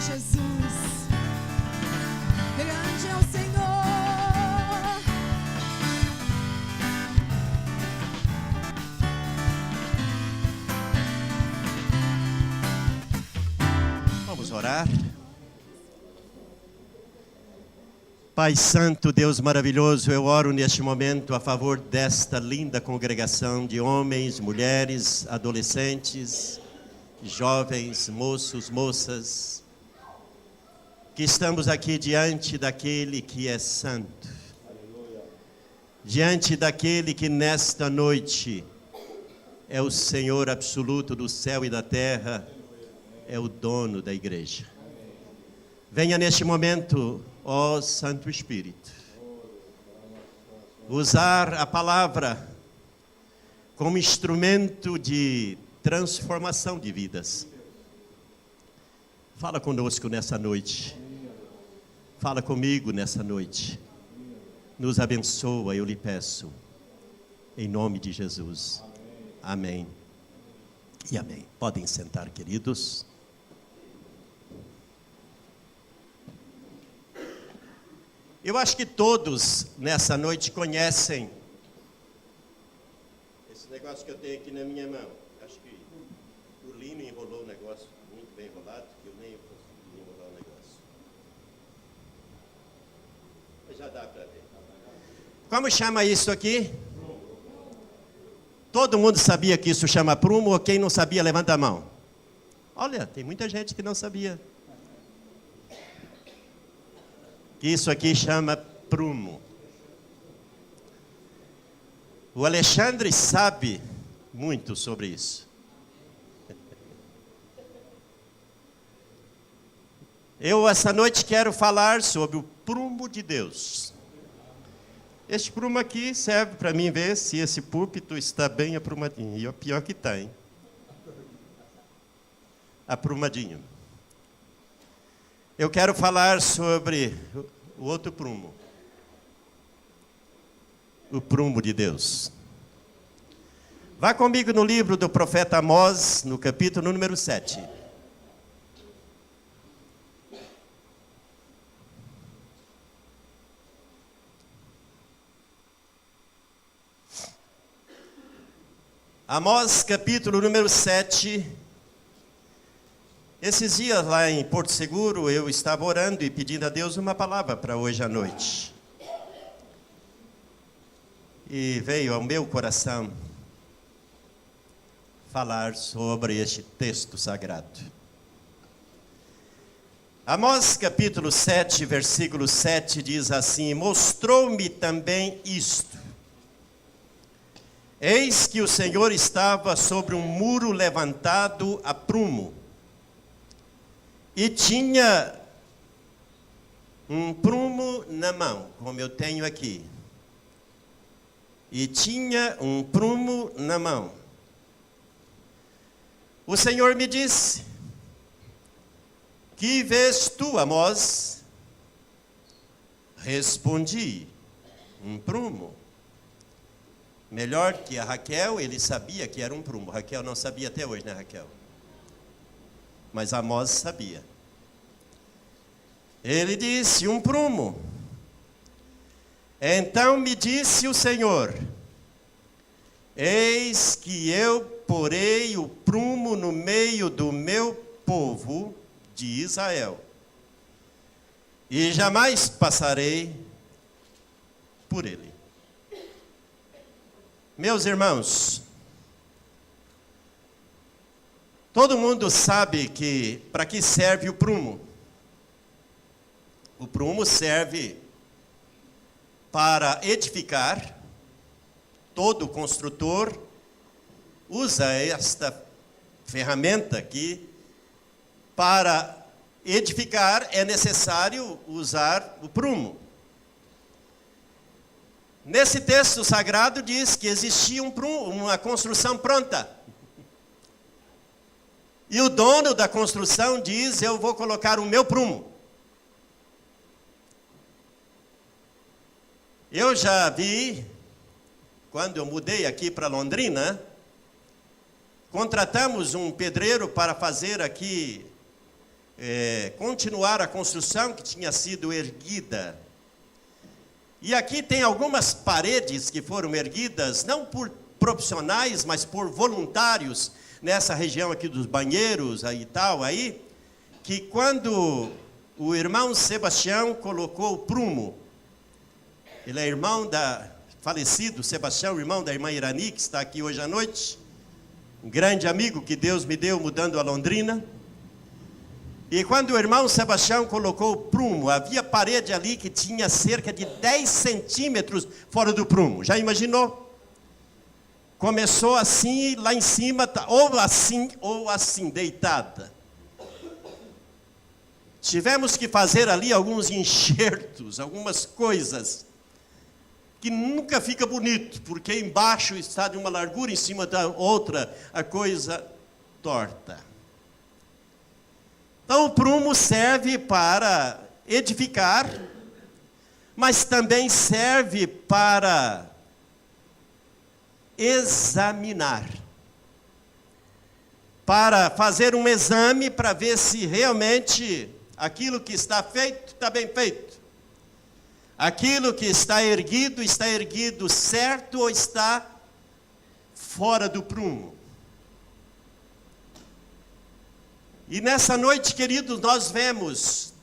Jesus. Grande é o Senhor. Vamos orar. Pai Santo, Deus maravilhoso, eu oro neste momento a favor desta linda congregação de homens, mulheres, adolescentes, jovens, moços, moças, que estamos aqui diante daquele que é santo, diante daquele que nesta noite é o Senhor absoluto do céu e da terra, é o dono da igreja. Venha neste momento, ó Santo Espírito, usar a palavra como instrumento de transformação de vidas. Fala conosco nessa noite. Fala comigo nessa noite. Nos abençoa, eu lhe peço. Em nome de Jesus. Amém. E amém. Podem sentar, queridos. Eu acho que todos nessa noite conhecem esse negócio que eu tenho aqui na minha mão. Acho que o Lino enrolou o negócio muito bem enrolado, que eu nem consegui enrolar o negócio. Mas já dá para ver. Como chama isso aqui? Todo mundo sabia que isso chama prumo, ou quem não sabia, levanta a mão. Olha, tem muita gente que não sabia. Que isso aqui chama prumo. O Alexandre sabe muito sobre isso. Eu essa noite quero falar sobre o prumo de Deus. Este prumo aqui serve para mim ver se esse púlpito está bem aprumadinho. E o pior que está, hein? Aprumadinho. Eu quero falar sobre o outro prumo. O prumo de Deus. Vá comigo no livro do profeta Amós, no capítulo número 7. Amós, capítulo número 7. Esses dias lá em Porto Seguro, eu estava orando e pedindo a Deus uma palavra para hoje à noite. E veio ao meu coração falar sobre este texto sagrado. Amós capítulo 7, versículo 7 diz assim: mostrou-me também isto. Eis que o Senhor estava sobre um muro levantado a prumo. E tinha um prumo na mão, como eu tenho aqui. E tinha um prumo na mão. O Senhor me disse: que vês tu, Amós? Respondi: um prumo. Melhor que a Raquel, ele sabia que era um prumo. Raquel não sabia até hoje, né, Raquel? Mas Amós sabia. Ele disse: um prumo. Então me disse o Senhor: eis que eu porei o prumo no meio do meu povo de Israel, e jamais passarei por ele. Meus irmãos, todo mundo sabe que para que serve o prumo. O prumo serve para edificar. Todo construtor usa esta ferramenta aqui. Para edificar é necessário usar o prumo. Nesse texto sagrado diz que existia um prumo, uma construção pronta. E o dono da construção diz: eu vou colocar o meu prumo. Eu já vi, quando eu mudei aqui para Londrina, contratamos um pedreiro para fazer aqui continuar a construção que tinha sido erguida. E aqui tem algumas paredes que foram erguidas, não por profissionais, mas por voluntários, nessa região aqui dos banheiros aí, tal, aí, que quando o irmão Sebastião colocou o prumo, ele é irmão da falecido Sebastião, irmão da irmã Irani, que está aqui hoje à noite, um grande amigo que Deus me deu mudando a Londrina. E quando o irmão Sebastião colocou o prumo, havia parede ali que tinha cerca de 10 centímetros fora do prumo. Já imaginou? Começou assim, lá em cima, ou assim, deitada. Tivemos que fazer ali alguns enxertos, algumas coisas, que nunca fica bonito, porque embaixo está de uma largura, em cima da outra, a coisa torta. Então o prumo serve para edificar, mas também serve para examinar. Para fazer um exame para ver se realmente aquilo que está feito, está bem feito. Aquilo que está erguido certo ou está fora do prumo. E nessa noite, queridos, nós vemos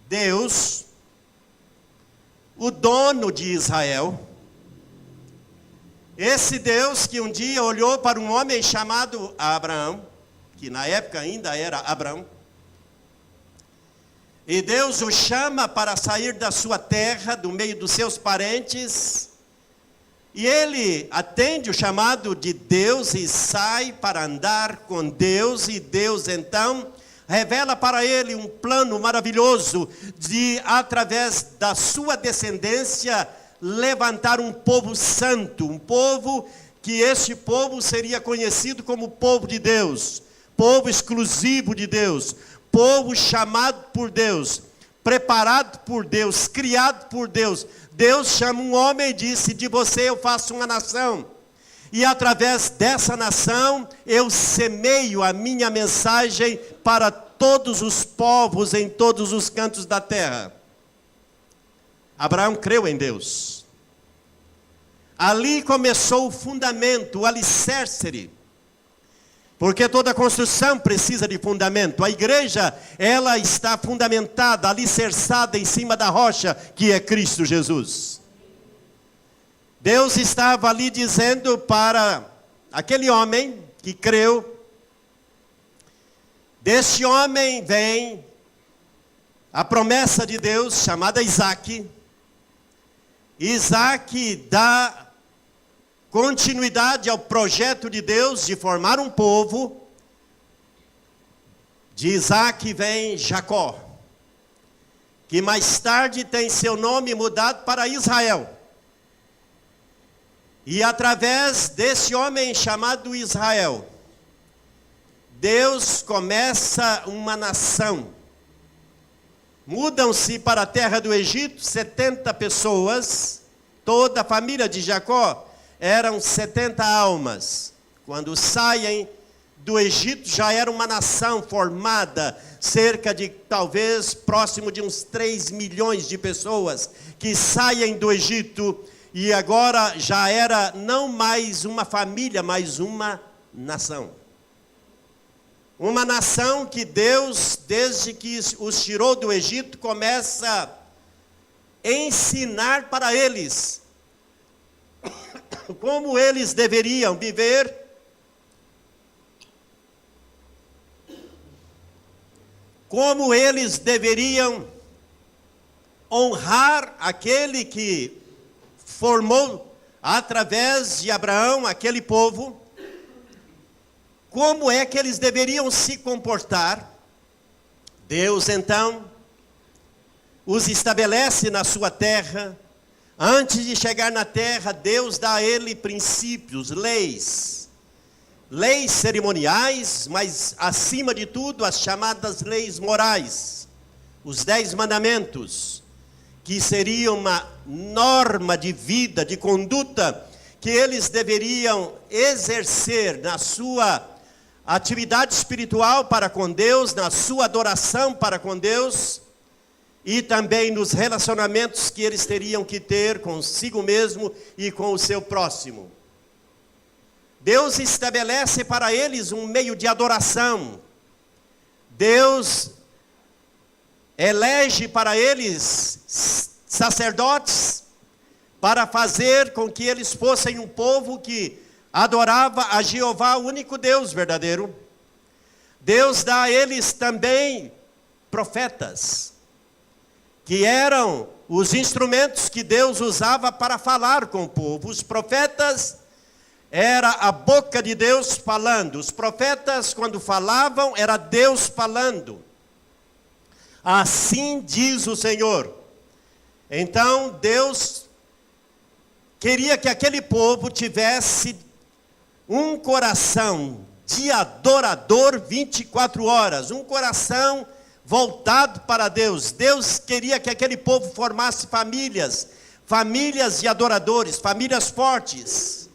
Deus, o dono de Israel, esse Deus que um dia olhou para um homem chamado Abraão, que na época ainda era Abraão, e Deus o chama para sair da sua terra, do meio dos seus parentes, e ele atende o chamado de Deus e sai para andar com Deus, e Deus então revela para ele um plano maravilhoso de, através da sua descendência, levantar um povo santo, um povo que este povo seria conhecido como povo de Deus, povo exclusivo de Deus, povo chamado por Deus, preparado por Deus, criado por Deus. Deus chama um homem e disse: de você eu faço uma nação, e através dessa nação eu semeio a minha mensagem para todos os povos em todos os cantos da terra. Abraão creu em Deus. Ali começou o fundamento, o alicerce. Porque toda construção precisa de fundamento. A igreja, ela está fundamentada, alicerçada em cima da rocha, que é Cristo Jesus. Deus estava ali dizendo para aquele homem que creu: deste homem vem a promessa de Deus, chamada Isaac. Isaac dá continuidade ao projeto de Deus de formar um povo. De Isaac vem Jacó, que mais tarde tem seu nome mudado para Israel. E através desse homem chamado Israel, Deus começa uma nação. Mudam-se para a terra do Egito 70 pessoas, toda a família de Jacó. Eram 70 almas. Quando saem do Egito, já era uma nação formada, cerca de, talvez, próximo de uns 3 milhões de pessoas, que saem do Egito, e agora já era não mais uma família, mas uma nação. Uma nação que Deus, desde que os tirou do Egito, começa a ensinar para eles como eles deveriam viver, como eles deveriam honrar aquele que formou através de Abraão aquele povo, como é que eles deveriam se comportar. Deus então os estabelece na sua terra. Antes de chegar na terra, Deus dá a ele princípios, leis cerimoniais, mas acima de tudo as chamadas leis morais, os 10 mandamentos, que seriam uma norma de vida, de conduta, que eles deveriam exercer na sua atividade espiritual para com Deus, na sua adoração para com Deus, e também nos relacionamentos que eles teriam que ter consigo mesmo e com o seu próximo. Deus estabelece para eles um meio de adoração. Deus elege para eles sacerdotes para fazer com que eles fossem um povo que adorava a Jeová, o único Deus verdadeiro. Deus dá a eles também profetas, que eram os instrumentos que Deus usava para falar com o povo. Os profetas era a boca de Deus falando. Os profetas, quando falavam, era Deus falando. Assim diz o Senhor. Então, Deus queria que aquele povo tivesse um coração de adorador 24 horas. Um coração voltado para Deus. Deus queria que aquele povo formasse famílias. Famílias de adoradores, famílias fortes.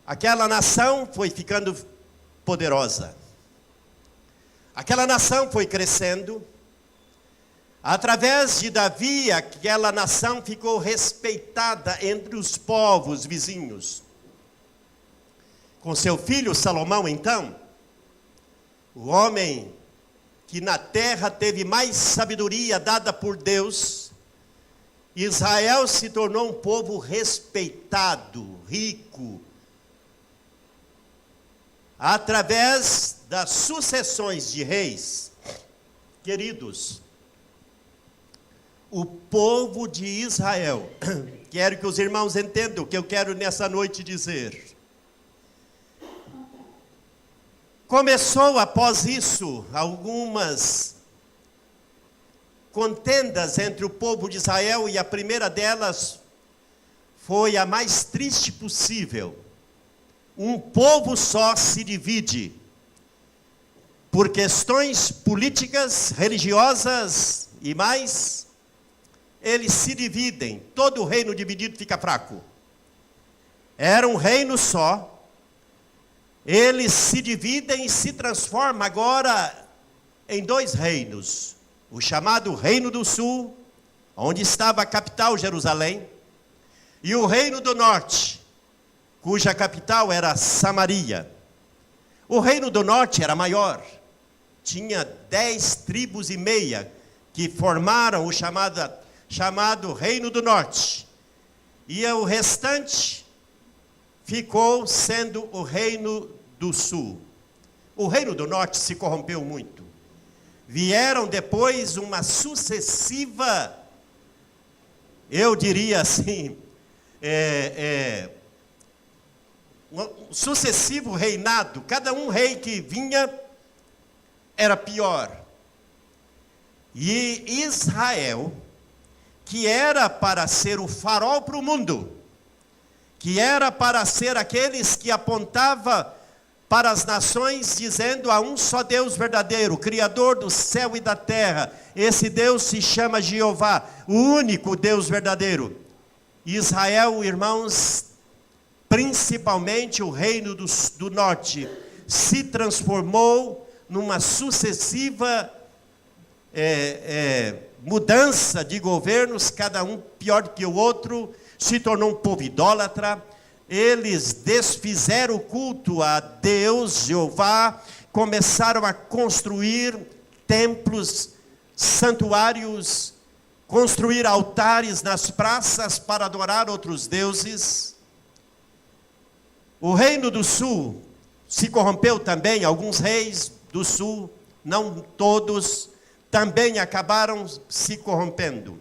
Aquela nação foi ficando poderosa. Aquela nação foi crescendo. Através de Davi, aquela nação ficou respeitada entre os povos vizinhos. Com seu filho Salomão, então, o homem que na terra teve mais sabedoria dada por Deus, Israel se tornou um povo respeitado, rico, através das sucessões de reis. Queridos, o povo de Israel, quero que os irmãos entendam o que eu quero nessa noite dizer. Começou após isso algumas contendas entre o povo de Israel, e a primeira delas foi a mais triste possível. Um povo só se divide por questões políticas, religiosas e mais. Eles se dividem. Todo reino dividido fica fraco. Era um reino só. Eles se dividem e se transformam agora em dois reinos. O chamado Reino do Sul, onde estava a capital Jerusalém, e o Reino do Norte, cuja capital era Samaria. O Reino do Norte era maior. Tinha 10 tribos e meia que formaram o chamado Reino do Norte. E o restante ficou sendo o Reino do Sul. O Reino do Norte se corrompeu muito. Vieram depois uma sucessiva, eu diria assim, um sucessivo reinado. Cada um rei que vinha era pior. E Israel, que era para ser o farol para o mundo, que era para ser aqueles que apontava para as nações, dizendo a um só Deus verdadeiro, Criador do céu e da terra. Esse Deus se chama Jeová, o único Deus verdadeiro. Israel, irmãos, principalmente o reino do norte, se transformou numa sucessiva mudança de governos, cada um pior do que o outro, se tornou um povo idólatra. Eles desfizeram o culto a Deus, Jeová, começaram a construir templos, santuários, construir altares nas praças para adorar outros deuses. O Reino do Sul se corrompeu também. Alguns reis do Sul, não todos, também acabaram se corrompendo.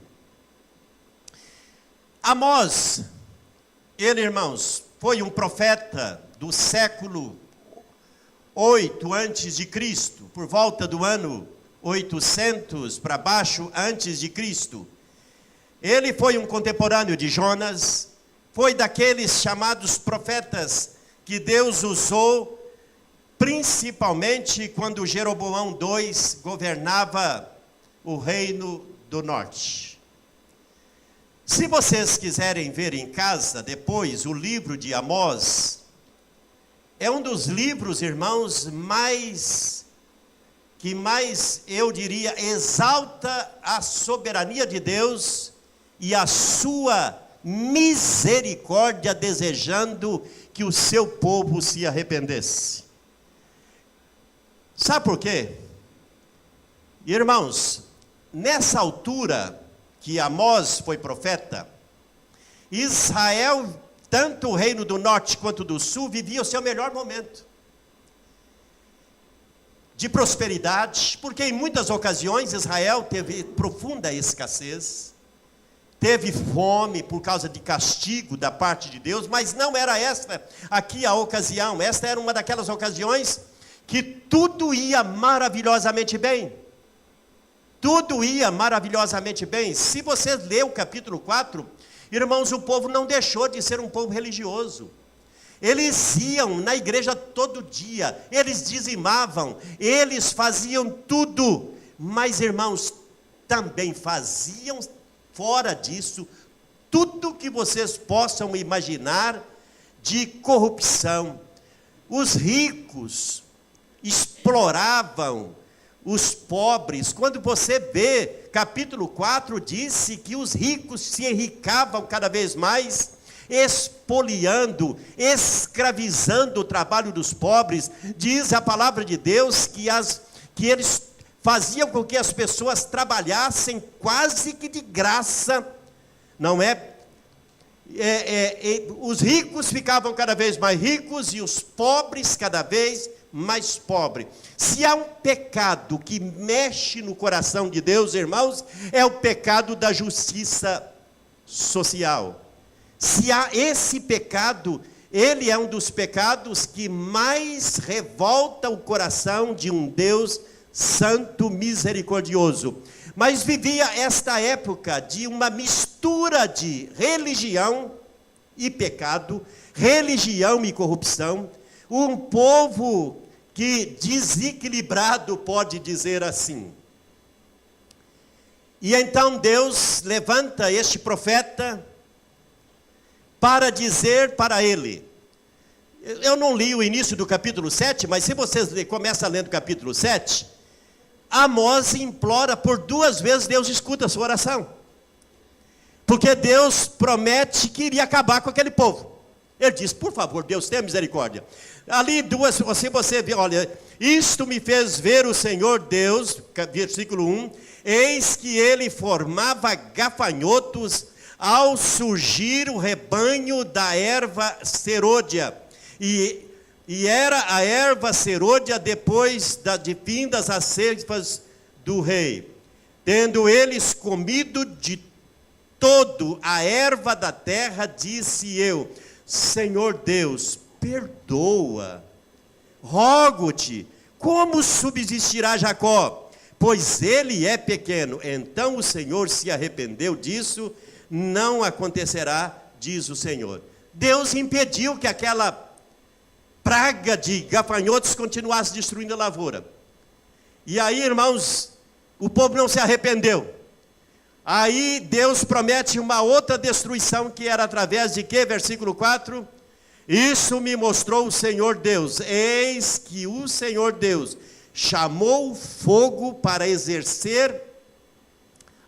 Amós, ele, irmãos, foi um profeta do século 8 antes de Cristo, por volta do ano 800 para baixo antes de Cristo. Ele foi um contemporâneo de Jonas, foi daqueles chamados profetas que Deus usou, principalmente quando Jeroboão II governava o reino do norte. Se vocês quiserem ver em casa depois o livro de Amós, é um dos livros, irmãos, que mais, eu diria, exalta a soberania de Deus e a sua misericórdia, desejando que o seu povo se arrependesse. Sabe por quê? Irmãos, nessa altura que Amós foi profeta, Israel, tanto o reino do norte quanto do sul, vivia o seu melhor momento de prosperidade, porque em muitas ocasiões Israel teve profunda escassez, teve fome por causa de castigo da parte de Deus, mas não era esta aqui a ocasião. Esta era uma daquelas ocasiões que tudo ia maravilhosamente bem. Tudo ia maravilhosamente bem. Se você ler o capítulo 4, irmãos, o povo não deixou de ser um povo religioso. Eles iam na igreja todo dia, eles dizimavam, eles faziam tudo. Mas, irmãos, também faziam, fora disso, tudo que vocês possam imaginar de corrupção. Os ricos exploravam os pobres. Quando você vê, capítulo 4 disse que os ricos se enricavam cada vez mais, expoliando, escravizando o trabalho dos pobres. Diz a palavra de Deus que eles faziam com que as pessoas trabalhassem quase que de graça, não é? Os ricos ficavam cada vez mais ricos e os pobres cada vez mais pobres. Se há um pecado que mexe no coração de Deus, irmãos, é o pecado da justiça social. Se há esse pecado, ele é um dos pecados que mais revolta o coração de um Deus santo, misericordioso. Mas vivia esta época de uma mistura de religião e pecado, religião e corrupção, um povo que desequilibrado, pode dizer assim. E então Deus levanta este profeta para dizer para ele. Eu não li o início do capítulo 7, mas se vocês começam lendo o capítulo 7, Amós implora por 2 vezes, Deus escuta a sua oração. Porque Deus promete que iria acabar com aquele povo. Ele diz, por favor, Deus, tenha misericórdia. Ali se você vê, olha, isto me fez ver o Senhor Deus, versículo 1, eis que ele formava gafanhotos ao surgir o rebanho da erva serôdia. E era a erva serôdia depois de findas as ceifas do rei. Tendo eles comido de todo a erva da terra, disse eu, Senhor Deus, perdoa, rogo-te, como subsistirá Jacó? Pois ele é pequeno. Então o Senhor se arrependeu disso, não acontecerá, diz o Senhor. Deus impediu que aquela praga de gafanhotos continuasse destruindo a lavoura. E aí, irmãos, o povo não se arrependeu. Aí Deus promete uma outra destruição, que era através de quê? Versículo 4. Isso me mostrou o Senhor Deus. Eis que o Senhor Deus chamou o fogo para exercer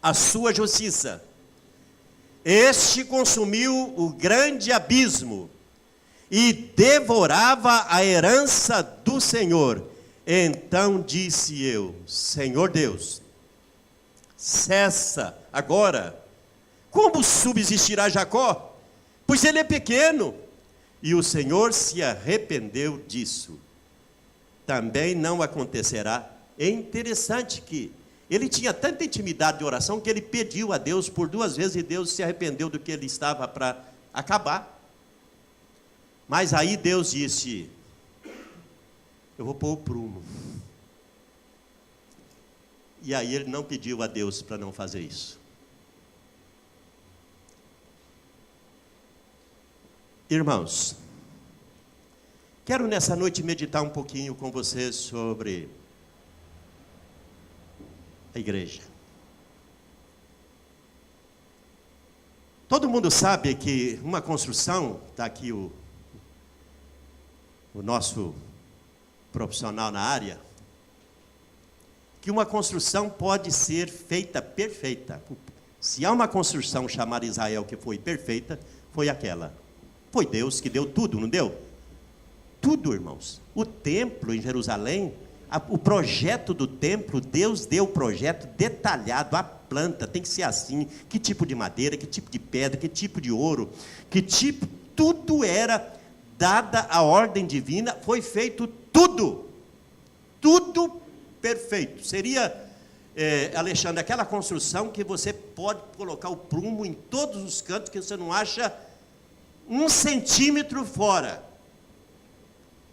a sua justiça. Este consumiu o grande abismo e devorava a herança do Senhor. Então disse eu, Senhor Deus, cessa agora. Como subsistirá Jacó? Pois ele é pequeno. E o Senhor se arrependeu disso. Também não acontecerá. É interessante que ele tinha tanta intimidade de oração que ele pediu a Deus por 2 vezes e Deus se arrependeu do que ele estava para acabar. Mas aí Deus disse, eu vou pôr o prumo. E aí ele não pediu a Deus para não fazer isso. Irmãos, quero nessa noite meditar um pouquinho com vocês sobre a igreja. Todo mundo sabe que uma construção, está aqui o nosso profissional na área, que uma construção pode ser feita perfeita. Se há uma construção chamada Israel que foi perfeita, foi aquela. Foi Deus que deu tudo, não deu? Tudo, irmãos. O templo em Jerusalém, o projeto do templo, Deus deu o projeto detalhado, a planta tem que ser assim, que tipo de madeira, que tipo de pedra, que tipo de ouro, que tipo, tudo era dada a ordem divina, foi feito tudo perfeito. Seria, Alexandre, aquela construção que você pode colocar o prumo em todos os cantos, que você não acha 1 centímetro fora.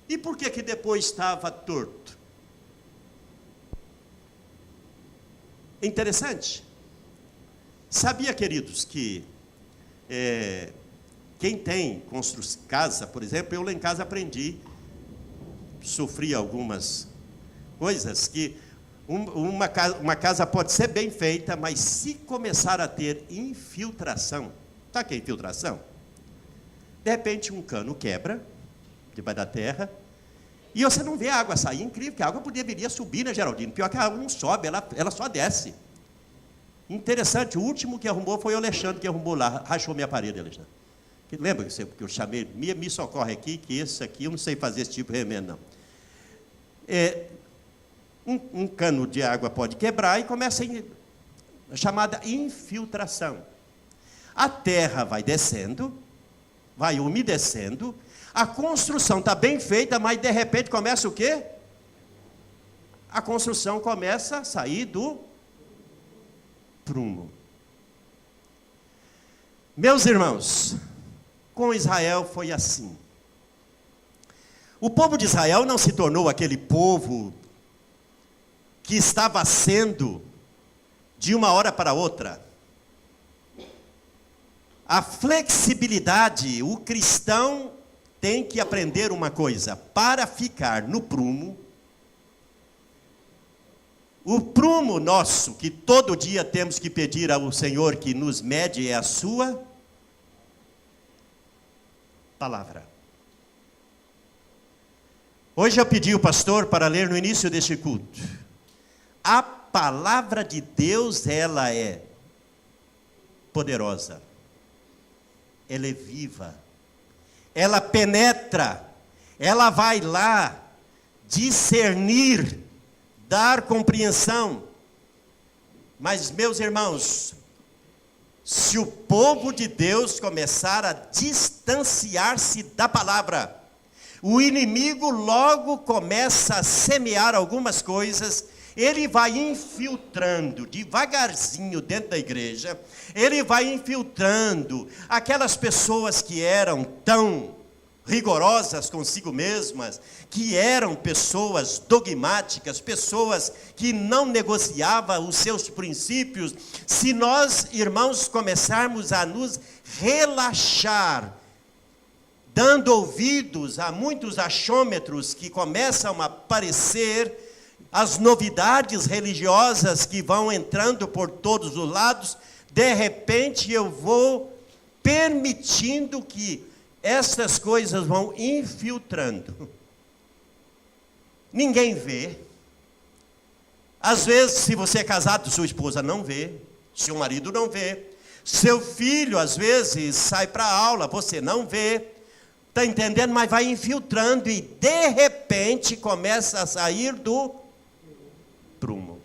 E por que depois estava torto? Interessante. Sabia, queridos, que quem tem casa, por exemplo, eu lá em casa aprendi, sofri algumas coisas, que uma casa pode ser bem feita, mas se começar a ter infiltração, sabe o que é infiltração? De repente um cano quebra, debaixo da terra, e você não vê a água sair. Incrível, que a água deveria subir, né, Geraldino? Pior que a água não sobe, ela só desce. Interessante, o último que arrumou foi o Alexandre, que arrumou lá, rachou minha parede, Alexandre. Lembra que eu chamei, me socorre aqui, que esse aqui, eu não sei fazer esse tipo de remendo, não. Um cano de água pode quebrar e começa a chamada infiltração. A terra vai descendo, vai umedecendo, a construção está bem feita, mas de repente começa o quê? A construção começa a sair do prumo. Meus irmãos, com Israel foi assim. O povo de Israel não se tornou aquele povo que estava sendo de uma hora para outra. A flexibilidade, o cristão tem que aprender uma coisa: para ficar no prumo, o prumo nosso, que todo dia temos que pedir ao Senhor que nos mede, é a sua palavra. Hoje eu pedi ao pastor para ler no início deste culto. A palavra de Deus, ela é poderosa, ela é viva, ela penetra, ela vai lá discernir, dar compreensão. Mas, meus irmãos, se o povo de Deus começar a distanciar-se da palavra, o inimigo logo começa a semear algumas coisas. Ele vai infiltrando devagarzinho dentro da igreja, ele vai infiltrando aquelas pessoas que eram tão rigorosas consigo mesmas, que eram pessoas dogmáticas, pessoas que não negociavam os seus princípios. Se nós, irmãos, começarmos a nos relaxar, dando ouvidos a muitos achômetros que começam a aparecer, as novidades religiosas que vão entrando por todos os lados, de repente eu vou permitindo que essas coisas vão infiltrando. Ninguém vê. Às vezes, se você é casado, sua esposa não vê, seu marido não vê, seu filho às vezes sai para a aula, você não vê, está entendendo? Mas vai infiltrando e de repente começa a sair do prumo.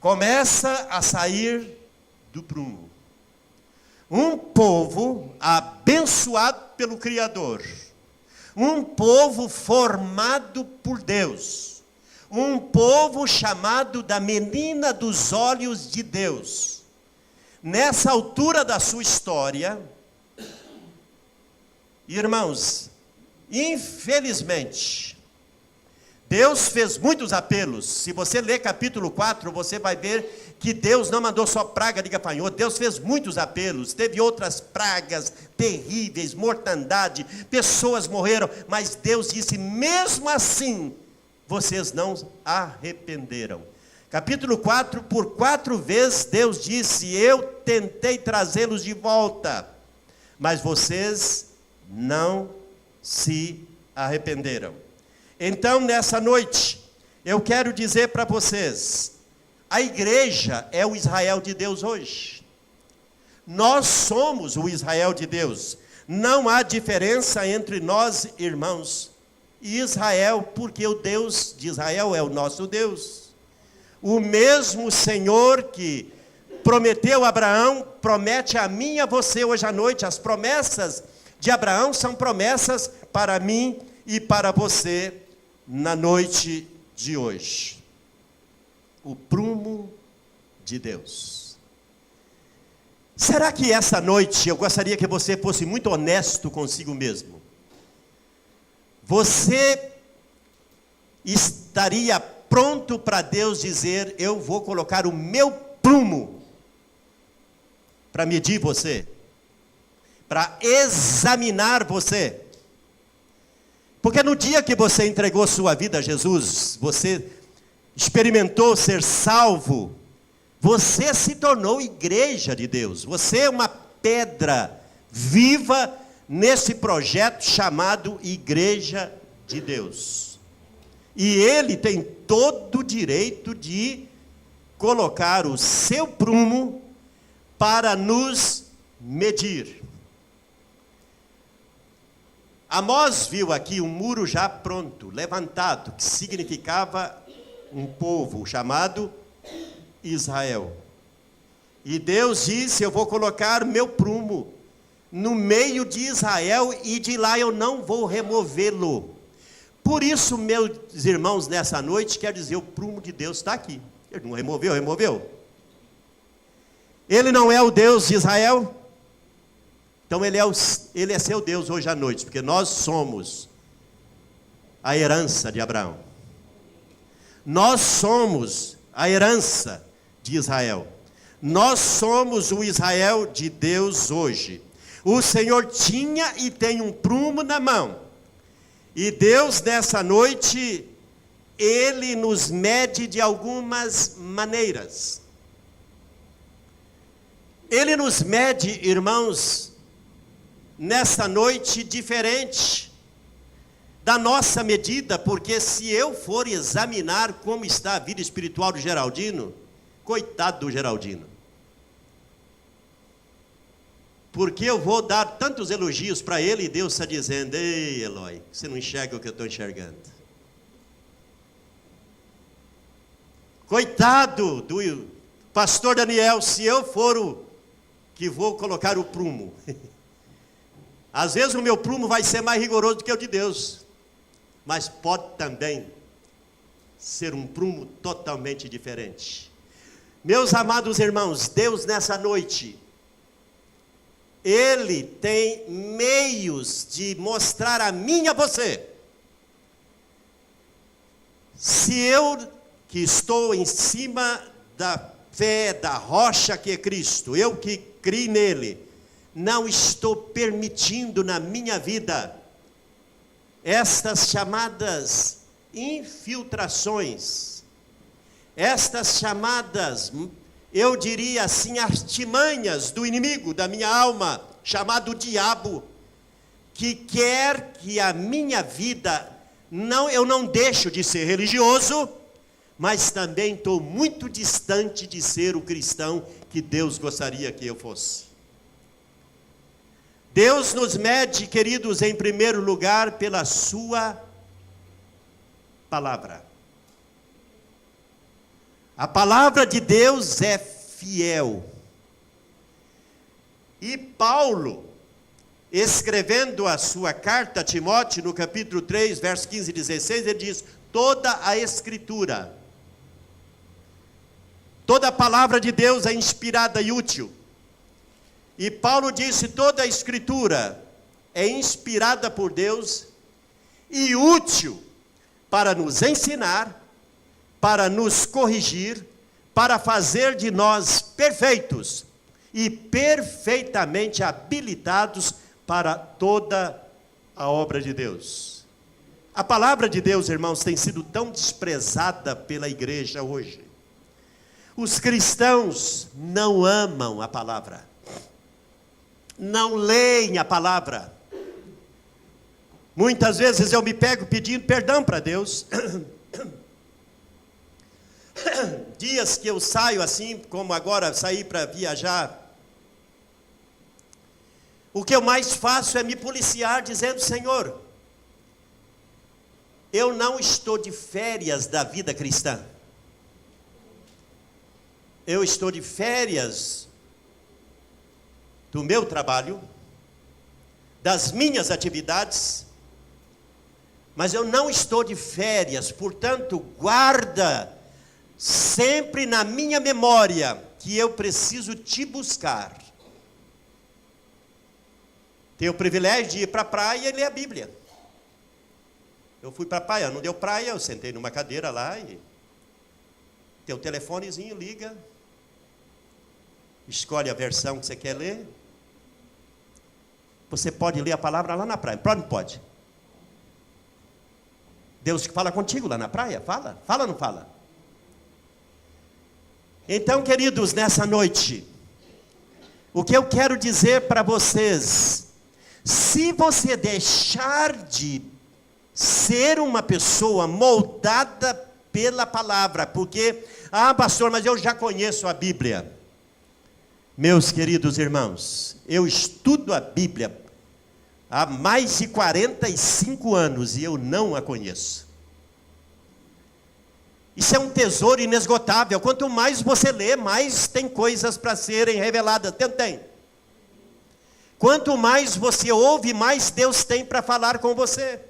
Começa a sair do prumo. Um povo abençoado pelo Criador, um povo formado por Deus, um povo chamado da menina dos olhos de Deus. Nessa altura da sua história, irmãos, infelizmente, Deus fez muitos apelos. Se você ler capítulo 4, você vai ver que Deus não mandou só praga de gafanhoto. Deus fez muitos apelos. Teve outras pragas terríveis, mortandade, pessoas morreram. Mas Deus disse, mesmo assim, vocês não arrependeram. Capítulo 4, por 4 vezes Deus disse, eu tentei trazê-los de volta, mas vocês não se arrependeram. Então, nessa noite, eu quero dizer para vocês, a igreja é o Israel de Deus hoje. Nós somos o Israel de Deus. Não há diferença entre nós, irmãos, e Israel, porque o Deus de Israel é o nosso Deus. O mesmo Senhor que prometeu a Abraão, promete a mim e a você hoje à noite. As promessas de Abraão são promessas para mim e para você na noite de hoje. O prumo de Deus. Será que essa noite eu gostaria que você fosse muito honesto consigo mesmo? Você estaria pronto para Deus dizer: eu vou colocar o meu prumo para medir você, para examinar você? Porque no dia que você entregou sua vida a Jesus, você experimentou ser salvo, você se tornou igreja de Deus. Você é uma pedra viva nesse projeto chamado Igreja de Deus. E Ele tem todo o direito de colocar o seu prumo para nos medir. Amós viu aqui um muro já pronto, levantado, que significava um povo chamado Israel. E Deus disse: eu vou colocar meu prumo no meio de Israel e de lá eu não vou removê-lo. Por isso, meus irmãos, nessa noite, quer dizer, o prumo de Deus está aqui. Ele não removeu, removeu. Ele não é o Deus de Israel? Então ele é seu Deus hoje à noite, porque nós somos a herança de Abraão. Nós somos a herança de Israel. Nós somos o Israel de Deus hoje. O Senhor tinha e tem um prumo na mão. E Deus, nessa noite, Ele nos mede de algumas maneiras. Ele nos mede, irmãos, nessa noite diferente da nossa medida, porque se eu for examinar como está a vida espiritual do Geraldino, coitado do Geraldino. Porque eu vou dar tantos elogios para ele e Deus está dizendo: ei, Eloy, você não enxerga o que eu estou enxergando. Coitado do pastor Daniel, se eu for o que vou colocar o prumo. Às vezes o meu prumo vai ser mais rigoroso do que o de Deus. Mas pode também ser um prumo totalmente diferente. Meus amados irmãos, Deus nessa noite, Ele tem meios de mostrar a mim e a você. Se eu, que estou em cima da fé, da rocha que é Cristo, eu que criei nele, não estou permitindo na minha vida estas chamadas infiltrações, estas chamadas, eu diria assim, artimanhas do inimigo da minha alma, chamado diabo, que quer que a minha vida, eu não deixo de ser religioso, mas também estou muito distante de ser o cristão que Deus gostaria que eu fosse. Deus nos mede, queridos, em primeiro lugar, pela sua palavra. A palavra de Deus é fiel. E Paulo, escrevendo a sua carta a Timóteo, no capítulo 3, versos 15 e 16, ele diz: toda a Escritura, toda a palavra de Deus é inspirada e útil. E Paulo disse: toda a Escritura é inspirada por Deus e útil para nos ensinar, para nos corrigir, para fazer de nós perfeitos e perfeitamente habilitados para toda a obra de Deus. A palavra de Deus, irmãos, tem sido tão desprezada pela igreja hoje. Os cristãos não amam a palavra, não leem a palavra, Muitas vezes eu me pego pedindo perdão para Deus. Dias que eu saio assim, como agora saí para viajar, o que eu mais faço é me policiar dizendo: Senhor, eu não estou de férias da vida cristã. Eu estou de férias do meu trabalho, das minhas atividades, mas eu não estou de férias, portanto, guarda sempre na minha memória que eu preciso te buscar. Tenho o privilégio de ir para a praia e ler a Bíblia. Eu fui para a praia, não deu praia, eu sentei numa cadeira lá e tem o telefonezinho, liga, escolhe a versão que você quer ler. Você pode ler a palavra lá na praia, pode, não pode? Deus fala contigo lá na praia, fala ou não fala? Então, queridos, nessa noite, o que eu quero dizer para vocês, se você deixar de ser uma pessoa moldada pela palavra, porque, pastor, mas eu já conheço a Bíblia. Meus queridos irmãos, eu estudo a Bíblia há mais de 45 anos e eu não a conheço. Isso é um tesouro inesgotável. Quanto mais você lê, mais tem coisas para serem reveladas. Tem. Quanto mais você ouve, mais Deus tem para falar com você.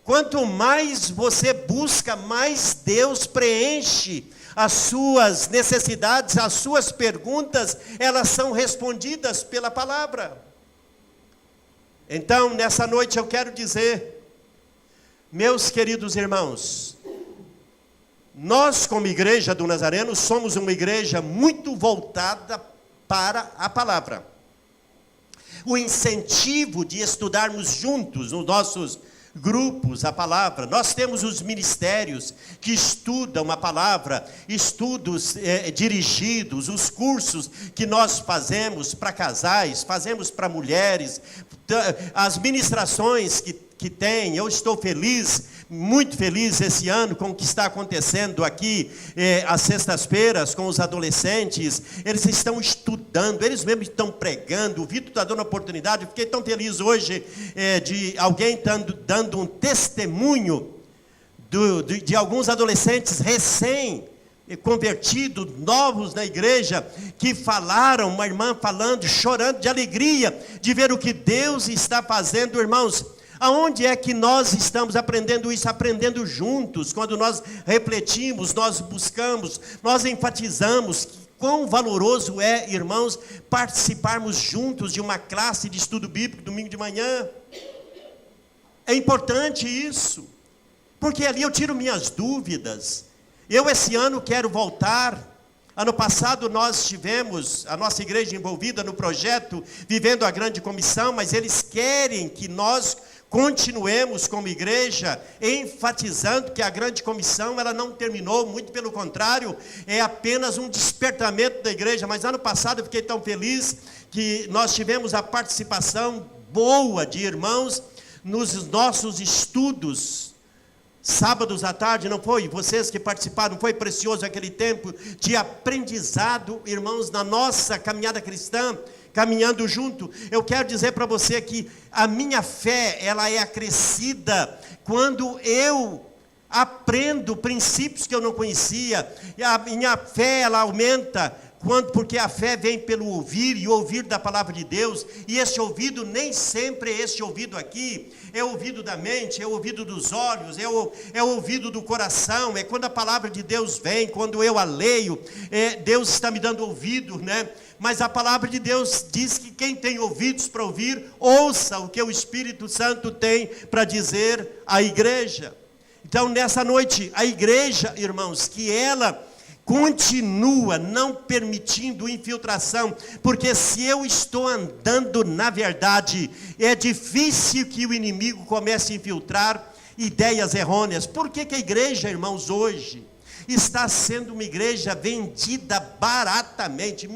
Quanto mais você busca, mais Deus preenche as suas necessidades, as suas perguntas, elas são respondidas pela palavra. Então, nessa noite eu quero dizer, meus queridos irmãos, nós como igreja do Nazareno somos uma igreja muito voltada para a palavra. O incentivo de estudarmos juntos nos nossos grupos a palavra. Nós temos os ministérios que estudam a palavra, estudos dirigidos, os cursos que nós fazemos para casais, fazemos para mulheres, as ministrações que tem. Eu estou feliz, muito feliz esse ano com o que está acontecendo aqui, às sextas-feiras com os adolescentes. Eles estão estudando, eles mesmos estão pregando. O Vitor está dando oportunidade. Eu fiquei tão feliz hoje de alguém dando um testemunho de alguns adolescentes recém-convertidos, novos na igreja, que falaram, uma irmã falando, chorando de alegria, de ver o que Deus está fazendo. Irmãos, aonde é que nós estamos aprendendo isso? Aprendendo juntos, quando nós refletimos, nós buscamos, nós enfatizamos. Quão valoroso é, irmãos, participarmos juntos de uma classe de estudo bíblico domingo de manhã. É importante isso, porque ali eu tiro minhas dúvidas. Eu esse ano quero voltar. Ano passado nós tivemos a nossa igreja envolvida no projeto Vivendo a Grande Comissão, mas eles querem que nós continuemos como igreja, enfatizando que a grande comissão ela não terminou, muito pelo contrário, é apenas um despertamento da igreja. Mas ano passado eu fiquei tão feliz que nós tivemos a participação boa de irmãos nos nossos estudos, sábados à tarde, não foi? Vocês que participaram, foi precioso aquele tempo de aprendizado, irmãos, na nossa caminhada cristã, caminhando junto. Eu quero dizer para você que a minha fé, ela é acrescida quando eu aprendo princípios que eu não conhecia. E a minha fé, ela aumenta porque a fé vem pelo ouvir, e ouvir da palavra de Deus. E esse ouvido, nem sempre é esse ouvido aqui, é o ouvido da mente, é o ouvido dos olhos, é o ouvido do coração. É quando a palavra de Deus vem, quando eu a leio, Deus está me dando ouvido, né? Mas a palavra de Deus diz que quem tem ouvidos para ouvir, ouça o que o Espírito Santo tem para dizer à igreja. Então, nessa noite, a igreja, irmãos, que ela continua não permitindo infiltração, porque se eu estou andando na verdade, é difícil que o inimigo comece a infiltrar ideias errôneas. Por que a igreja, irmãos, hoje está sendo uma igreja vendida baratamente.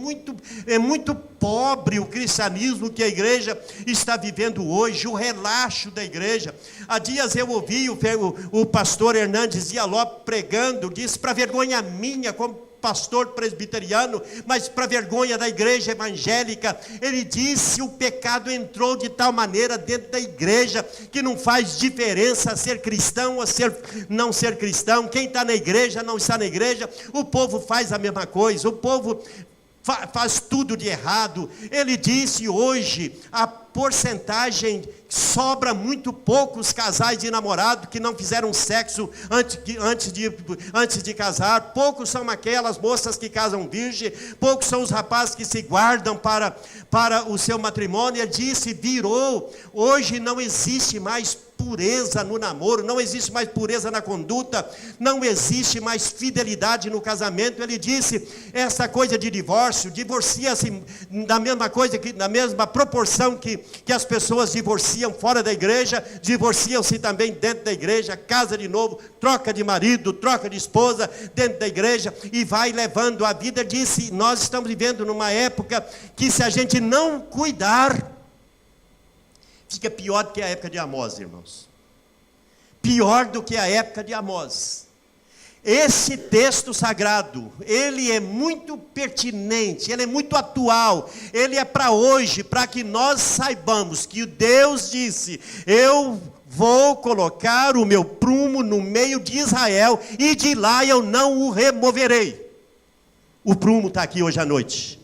É muito pobre o cristianismo que a igreja está vivendo hoje, o relaxo da igreja. Há dias eu ouvi o pastor Hernandes Dialó pregando, disse, para vergonha minha, como pastor presbiteriano, mas para vergonha da igreja evangélica, ele disse: o pecado entrou de tal maneira dentro da igreja, que não faz diferença ser cristão ou não ser cristão, quem está na igreja, não está na igreja, o povo faz a mesma coisa, o povo faz tudo de errado. Ele disse hoje, a porcentagem, sobra muito poucos casais de namorado que não fizeram sexo antes de casar, poucos são aquelas moças que casam virgem, poucos são os rapazes que se guardam para o seu matrimônio. Ele disse, hoje não existe mais pureza no namoro, não existe mais pureza na conduta, não existe mais fidelidade no casamento. Ele disse, essa coisa de divórcio, divorcia-se na mesma proporção que as pessoas divorciam fora da igreja, divorciam-se também dentro da igreja, casa de novo, troca de marido, troca de esposa dentro da igreja, e vai levando a vida. Disse, nós estamos vivendo numa época que, se a gente não cuidar, fica pior do que a época de Amós, irmãos. Pior do que a época de Amós. Esse texto sagrado, ele é muito pertinente, ele é muito atual, ele é para hoje, para que nós saibamos que Deus disse, eu vou colocar o meu prumo no meio de Israel, e de lá eu não o removerei. O prumo está aqui hoje à noite.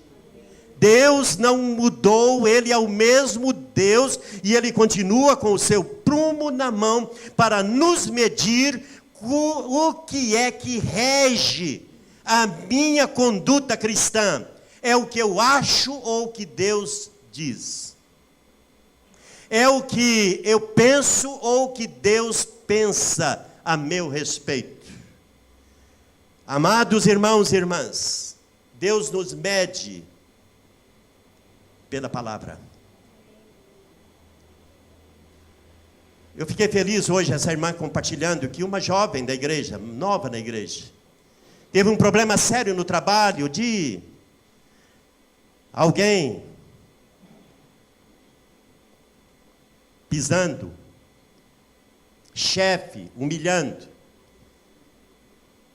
Deus não mudou, Ele é o mesmo Deus, e Ele continua com o seu prumo na mão, para nos medir o que é que rege a minha conduta cristã. É o que eu acho ou o que Deus diz? É o que eu penso ou o que Deus pensa a meu respeito? Amados irmãos e irmãs, Deus nos mede pela palavra. Eu fiquei feliz hoje, essa irmã compartilhando, que uma jovem da igreja, nova na igreja, teve um problema sério no trabalho, de alguém pisando, chefe humilhando,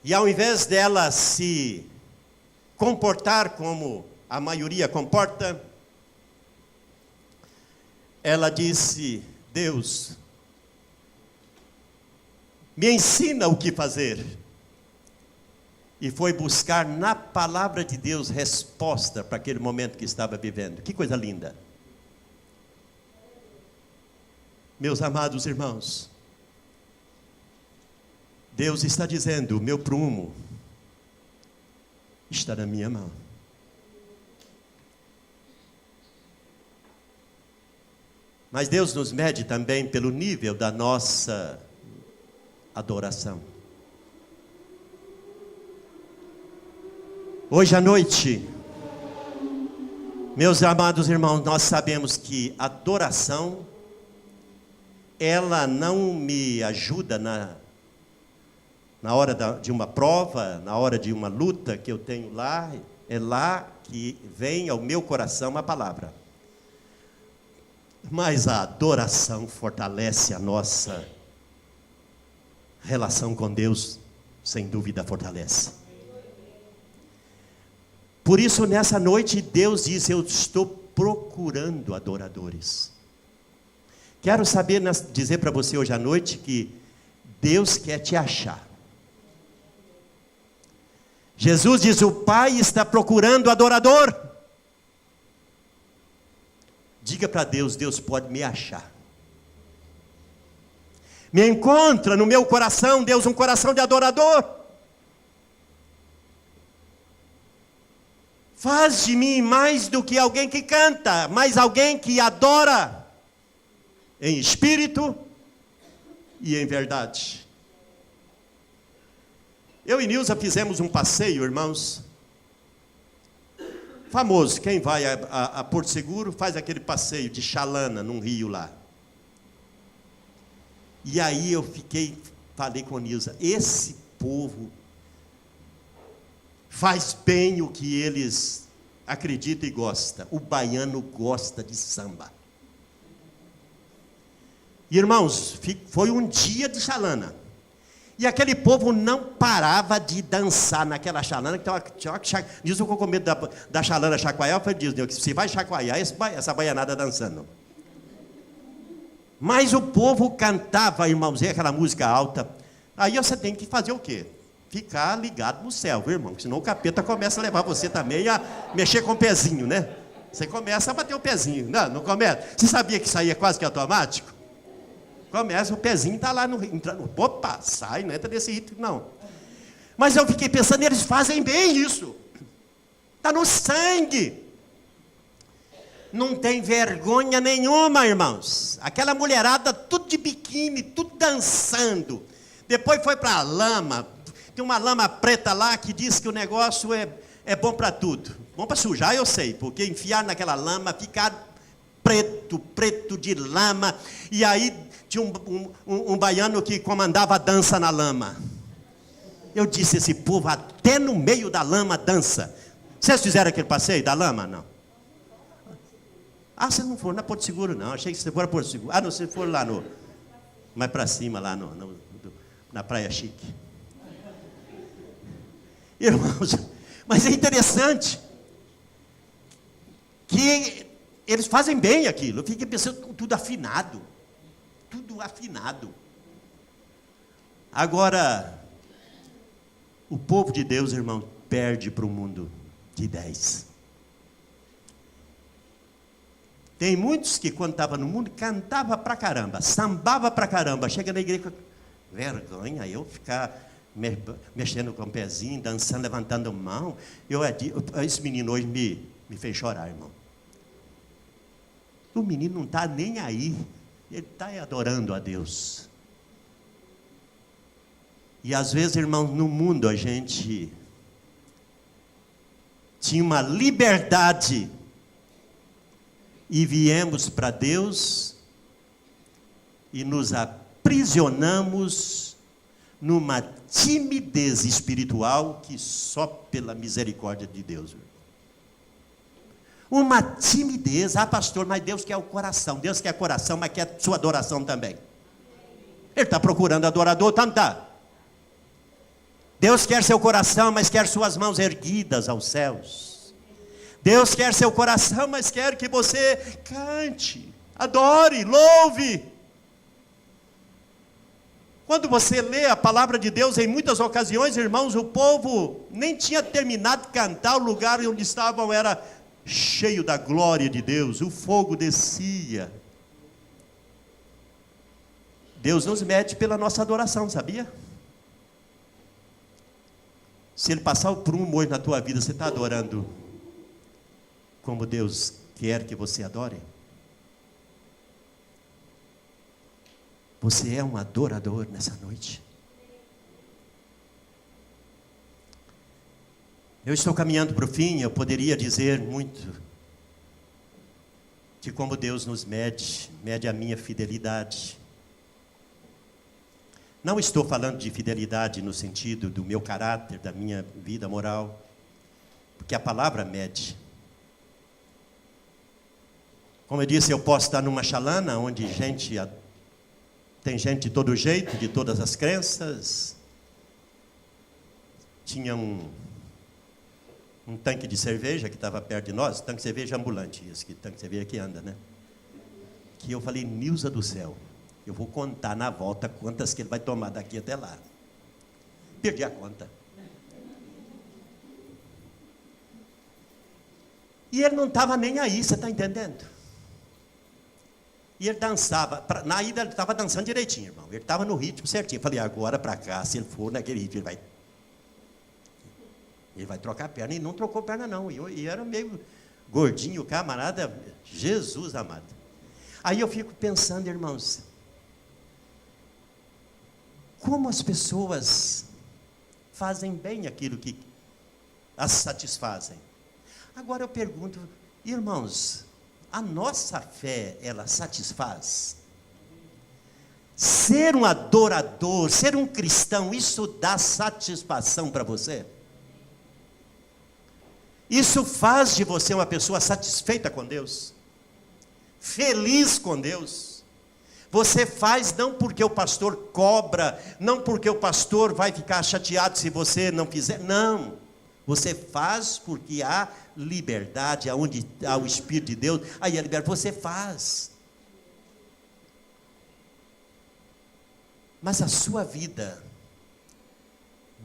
e ao invés dela se comportar como a maioria comporta, ela disse, Deus, me ensina o que fazer. E foi buscar na palavra de Deus resposta para aquele momento que estava vivendo. Que coisa linda. Meus amados irmãos, Deus está dizendo, o meu prumo está na minha mão. Mas Deus nos mede também pelo nível da nossa adoração. Hoje à noite, meus amados irmãos, nós sabemos que a adoração, ela não me ajuda na hora de uma prova, na hora de uma luta que eu tenho lá, é lá que vem ao meu coração a palavra. Mas a adoração fortalece a nossa relação com Deus, sem dúvida fortalece. Por isso, nessa noite, Deus diz, eu estou procurando adoradores. Quero dizer para você hoje à noite que Deus quer te achar. Jesus diz, o Pai está procurando adorador. Diga para Deus, Deus pode me achar. Me encontra no meu coração, Deus, um coração de adorador. Faz de mim mais do que alguém que canta, mas alguém que adora em espírito e em verdade. Eu e Nilza fizemos um passeio, irmãos, famoso. Quem vai a Porto Seguro faz aquele passeio de chalana num rio lá. E aí eu falei com Nilza, esse povo faz bem o que eles acreditam e gostam. O baiano gosta de samba. Irmãos, foi um dia de chalana. E aquele povo não parava de dançar naquela chalana. Diz o que eu com medo da chalana chacoalhar. Eu falei, Deus, você vai chacoalhar essa baianada dançando. Mas o povo cantava, irmãos, e aquela música alta. Aí você tem que fazer o quê? Ficar ligado no céu, viu, irmão? Senão o capeta começa a levar você também a mexer com o pezinho, né? Você começa a bater o pezinho. Não começa. Você sabia que isso aí é quase que automático? Começa, o pezinho está lá entrando. Opa, sai, não entra desse ritmo, não. Mas eu fiquei pensando, eles fazem bem isso. Está no sangue. Não tem vergonha nenhuma, irmãos. Aquela mulherada, tudo de biquíni, tudo dançando. Depois foi para a lama. Tem uma lama preta lá que diz que o negócio é bom para tudo. Bom para sujar, eu sei, porque enfiar naquela lama, ficar preto de lama. E aí tinha um baiano que comandava a dança na lama. Eu disse, esse povo até no meio da lama dança. Vocês fizeram aquele passeio da lama? Não. Ah, vocês não foram na Porto Seguro, não. Achei que vocês foram a Porto Seguro. Ah, não, vocês foram lá mais para cima, lá na Praia Chique. Irmãos, mas é interessante que eles fazem bem aquilo. Eu fiquei pensando, tudo afinado. Tudo afinado. Agora, o povo de Deus, irmão, perde para o mundo de 10. Tem muitos que, quando estavam no mundo, cantava pra caramba, sambava pra caramba. Chega na igreja, vergonha eu ficar mexendo com o pezinho, dançando, levantando mão. Esse menino hoje me fez chorar, irmão. O menino não está nem aí. Ele está adorando a Deus. E às vezes, irmãos, no mundo a gente tinha uma liberdade e viemos para Deus e nos aprisionamos numa timidez espiritual que só pela misericórdia de Deus. Uma timidez. Ah, pastor, mas Deus quer o coração. Deus quer coração, mas quer sua adoração também. Ele está procurando adorador, tá, não está? Deus quer seu coração, mas quer suas mãos erguidas aos céus. Deus quer seu coração, mas quer que você cante, adore, louve. Quando você lê a palavra de Deus, em muitas ocasiões, irmãos, o povo nem tinha terminado de cantar, o lugar onde estavam era cheio da glória de Deus, o fogo descia. Deus nos mede pela nossa adoração, sabia? Se Ele passar o prumo hoje na tua vida, você está adorando como Deus quer que você adore? Você é um adorador nessa noite? Eu estou caminhando para o fim, eu poderia dizer muito de como Deus nos mede a minha fidelidade. Não estou falando de fidelidade no sentido do meu caráter, da minha vida moral, porque a palavra mede. Como eu disse, eu posso estar numa chalana onde tem gente de todo jeito, de todas as crenças. Tinha um tanque de cerveja que estava perto de nós, tanque de cerveja ambulante, esse tanque de cerveja que anda, né? Que eu falei, Nilza do céu, eu vou contar na volta quantas que ele vai tomar daqui até lá. Perdi a conta. E ele não estava nem aí, você está entendendo? E ele dançava, na ida ele estava dançando direitinho, irmão. Ele estava no ritmo certinho. Eu falei, agora para cá, se ele for naquele ritmo, ele vai trocar a perna. E não trocou perna não. E era meio gordinho, camarada, Jesus amado. Aí eu fico pensando, irmãos, como as pessoas fazem bem aquilo que as satisfazem. Agora eu pergunto, irmãos, a nossa fé, ela satisfaz? Ser um adorador, ser um cristão, isso dá satisfação para você? Isso faz de você uma pessoa satisfeita com Deus, feliz com Deus. Você faz não porque o pastor cobra, não porque o pastor vai ficar chateado se você não fizer, não. Você faz porque há liberdade, aonde há o Espírito de Deus, aí a liberdade, você faz. Mas a sua vida,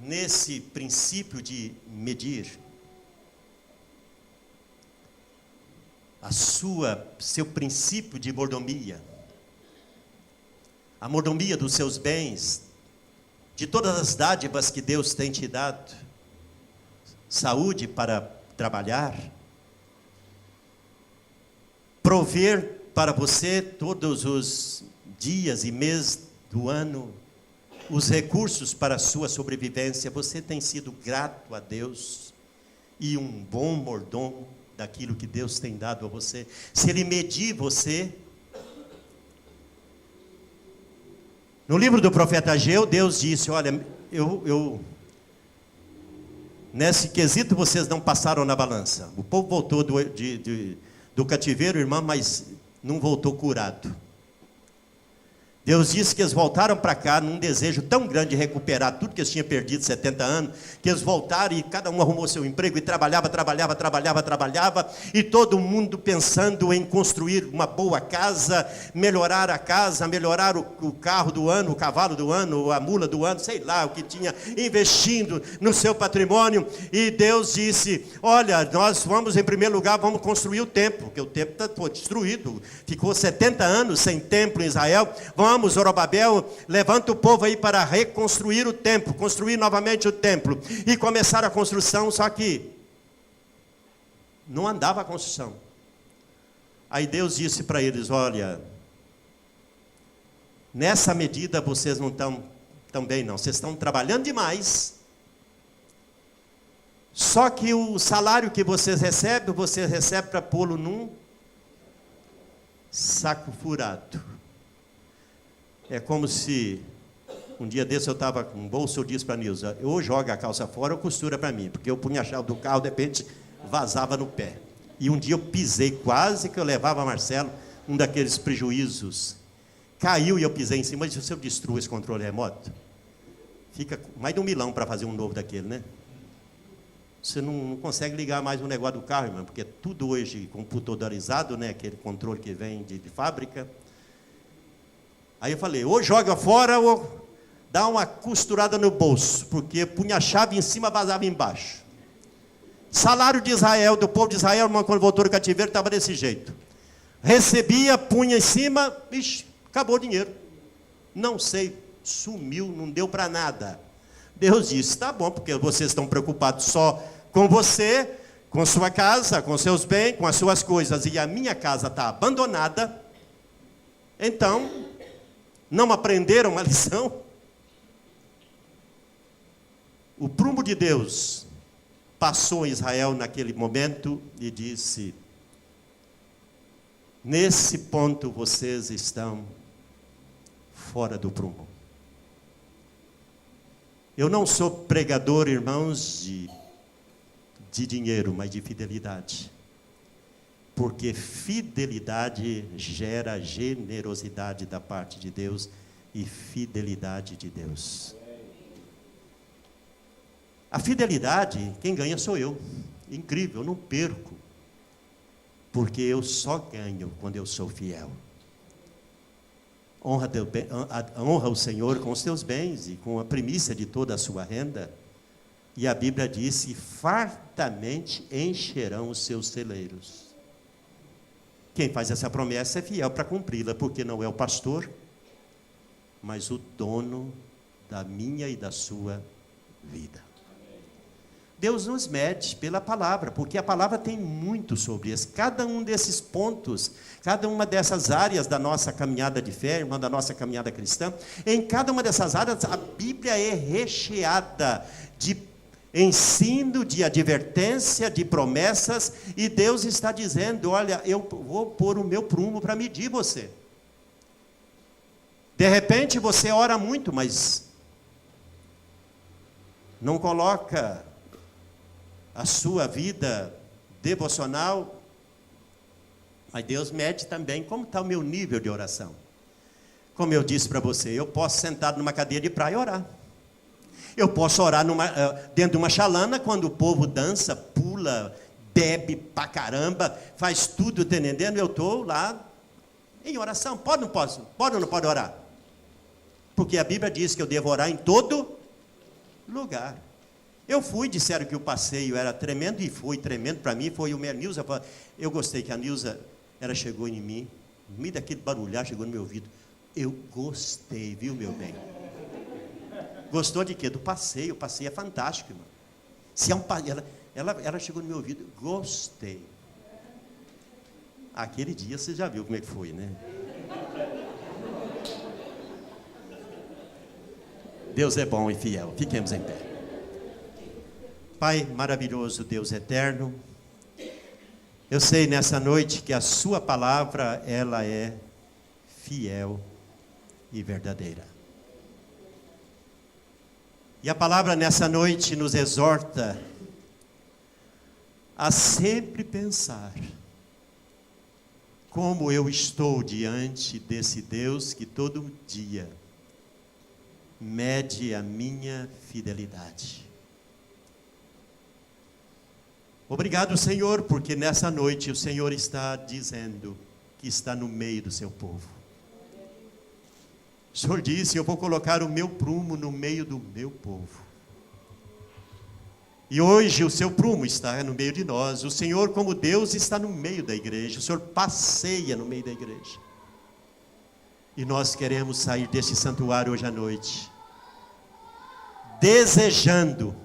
nesse princípio de medir, seu princípio de mordomia, a mordomia dos seus bens, de todas as dádivas que Deus tem te dado, saúde para trabalhar, prover para você todos os dias e meses do ano, os recursos para a sua sobrevivência, você tem sido grato a Deus e um bom mordomo daquilo que Deus tem dado a você. Se Ele medir você, no livro do profeta Ageu, Deus disse, olha, nesse quesito vocês não passaram na balança. O povo voltou do cativeiro, irmã, mas não voltou curado. Deus disse que eles voltaram para cá num desejo tão grande de recuperar tudo que eles tinham perdido 70 anos, que eles voltaram e cada um arrumou seu emprego e trabalhava, e todo mundo pensando em construir uma boa casa, melhorar a casa, melhorar o carro do ano, o cavalo do ano, a mula do ano, sei lá, o que tinha, investindo no seu patrimônio. E Deus disse, olha, nós vamos em primeiro lugar, vamos construir o templo, porque o templo foi destruído, ficou 70 anos sem templo em Israel. Vamos, Zorobabel, levanta o povo aí para reconstruir o templo, construir novamente o templo. E começaram a construção, só que não andava a construção. Aí Deus disse para eles, olha, nessa medida vocês não estão tão bem não, vocês estão trabalhando demais. Só que o salário que vocês recebem para pô-lo num saco furado. É como se, um dia desse eu estava com um bolso, eu disse para a Nilza, ou joga a calça fora ou costura para mim, porque eu punha a chave do carro, de repente vazava no pé. E um dia eu pisei, quase que eu levava a Marcelo, um daqueles prejuízos. Caiu e eu pisei em cima, mas se eu destruo esse controle remoto, fica mais de $1 milhão para fazer um novo daquele, né? Você não consegue ligar mais o negócio do carro, irmão, porque é tudo hoje computadorizado, né? Aquele controle que vem de fábrica. Aí eu falei, ou joga fora ou dá uma costurada no bolso, porque punha a chave em cima, vazava embaixo. Salário de Israel, do povo de Israel, quando voltou do cativeiro, estava desse jeito. Recebia, punha em cima, ixi, acabou o dinheiro. Não sei, sumiu, não deu para nada. Deus disse, tá bom, porque vocês estão preocupados só com você, com sua casa, com seus bens, com as suas coisas, e a minha casa está abandonada, então, não aprenderam a lição? O prumo de Deus passou em Israel naquele momento e disse, nesse ponto vocês estão fora do prumo. Eu não sou pregador, irmãos, de dinheiro, mas de fidelidade. Porque fidelidade gera generosidade da parte de Deus e fidelidade de Deus. A fidelidade, quem ganha sou eu. Incrível, eu não perco. Porque eu só ganho quando eu sou fiel. Honra o Senhor com os teus bens e com a primícia de toda a sua renda. E a Bíblia diz, e fartamente encherão os seus celeiros. Quem faz essa promessa é fiel para cumpri-la, porque não é o pastor, mas o dono da minha e da sua vida. Deus nos mede pela palavra, porque a palavra tem muito sobre isso. Cada um desses pontos, cada uma dessas áreas da nossa caminhada de fé, irmã, da nossa caminhada cristã, em cada uma dessas áreas, a Bíblia é recheada de ensino, de advertência, de promessas, e Deus está dizendo, olha, eu vou pôr o meu prumo para medir você. De repente você ora muito, mas não coloca a sua vida devocional, mas Deus mede também como está o meu nível de oração. Como eu disse para você, eu posso sentar numa cadeira de praia e orar. Eu posso orar dentro de uma chalana, quando o povo dança, pula, bebe pra caramba, faz tudo, tá entendendo? Eu estou lá em oração. Pode ou não posso? Pode ou não pode orar? Porque a Bíblia diz que eu devo orar em todo lugar. Eu fui, disseram que o passeio era tremendo, e foi tremendo para mim. Foi a Nilza. Eu gostei que a Nilza, ela chegou em mim, no meio daquele barulhar, chegou no meu ouvido. Eu gostei, viu, meu bem? Gostou de quê? Do passeio. O passeio é fantástico, irmão. Se é um ela chegou no meu ouvido, gostei. Aquele dia você já viu como é que foi, né? Deus é bom e fiel. Fiquemos em pé. Pai maravilhoso, Deus eterno, eu sei nessa noite que a sua palavra, ela é fiel e verdadeira. E a palavra nessa noite nos exorta a sempre pensar como eu estou diante desse Deus que todo dia mede a minha fidelidade. Obrigado, Senhor, porque nessa noite o Senhor está dizendo que está no meio do seu povo. O Senhor disse: eu vou colocar o meu prumo no meio do meu povo. E hoje o seu prumo está no meio de nós. O Senhor, como Deus, está no meio da igreja. O Senhor passeia no meio da igreja. E nós queremos sair deste santuário hoje à noite, desejando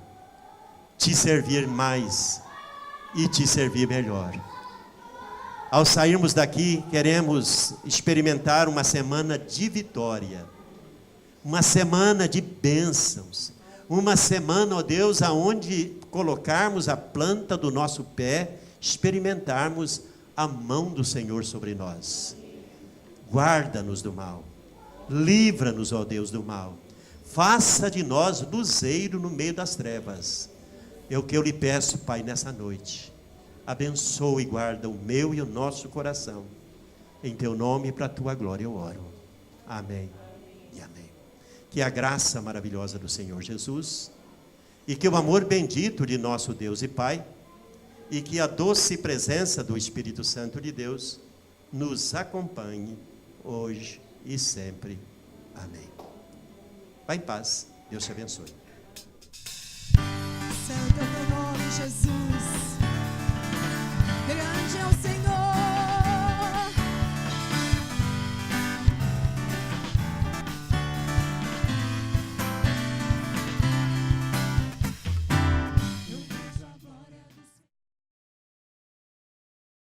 te servir mais e te servir melhor. Ao sairmos daqui, queremos experimentar uma semana de vitória, uma semana de bênçãos, uma semana, ó Deus, aonde colocarmos a planta do nosso pé, experimentarmos a mão do Senhor sobre nós. Guarda-nos do mal, livra-nos, ó Deus, do mal. Faça de nós luzeiro no meio das trevas. É o que eu lhe peço, Pai, nessa noite. Abençoa e guarda o meu e o nosso coração. Em teu nome e para a tua glória eu oro. Amém e amém. Que a graça maravilhosa do Senhor Jesus, e que o amor bendito de nosso Deus e Pai, e que a doce presença do Espírito Santo de Deus nos acompanhe hoje e sempre. Amém. Vai em paz. Deus te abençoe. Santo é teu nome, Jesus.